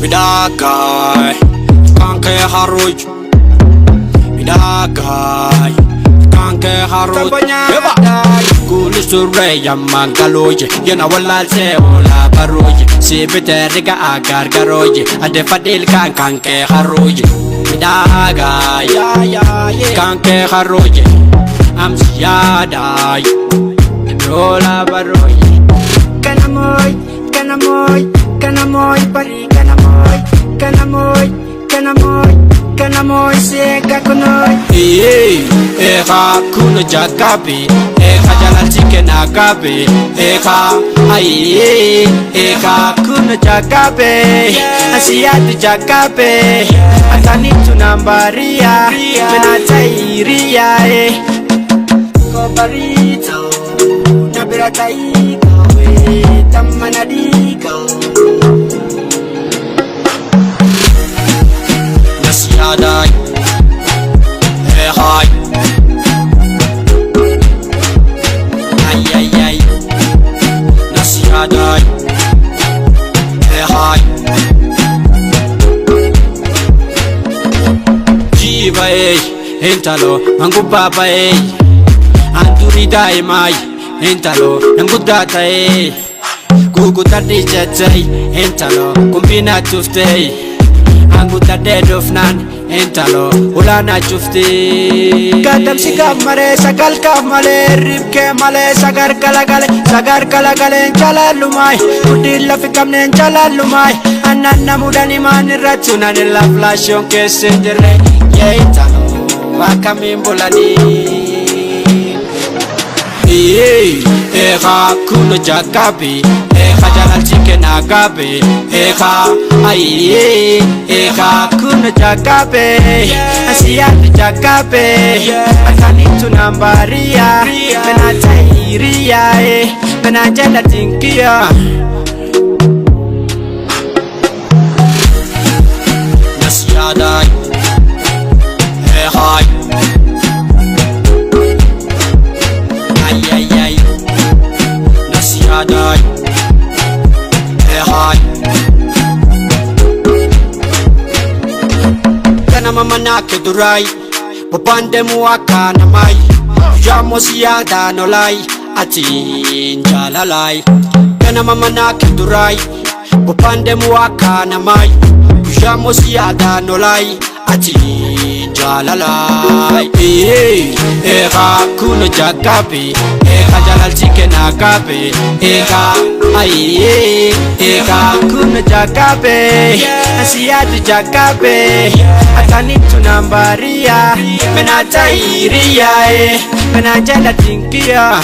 Bidagay, kanke haruj. Bidagay, kanke haruj. Kulu surre yamman galoje, yana walal se ola baroje. Sibite riga agar garoje, ade fadil kanke haruj. Bidagay, kanke haruj. Am siyaday, ola baroje. Kanamoy, pari kanamoy, seka kunoy. Eka kuno jagabe, eka jalal chicken agabe, eka kuno jagabe, asiyatu jagabe, atani tunambaria, menatairia, Kobarito, nabirataiko, tamanadiko. Nasiyaday, hay, ay, nasiyaday, hay. Jiba entalo, mangu baba anturi daimai, entalo, nangu data gugu tadi jajai, entalo, kumbina tuftei, angu tade dofnan, entalo, ulana chufti. Kadam sikam male, sagal kam male, ribke male, sagar kalagale, chalalumai, udilla fikam nen chalalumai, ananna mudani mani ratuna nella flashon ke sendere, entalo, wakamimbulani. Eka kuno jagabe, eka jalal chicken agabe, eka kuno jagabe, asiyatu jagabe, atani tunambaria, menatairia, menajala tinkia. Nasiyaday, hay. Ay, nasiyaday, hay. Kana mama nake durai, popande muaka namai, jamo siyada nolai, atin jalalai. Kana mama nake durai, popande muaka namai, jamo siyada nolai, atin jalalai. Eka kuno jagabe, eka jalal chicken agabe, eka kuno jagabe, asiyatu jagabe, atani tunambaria, menatairia, menajala tinkia.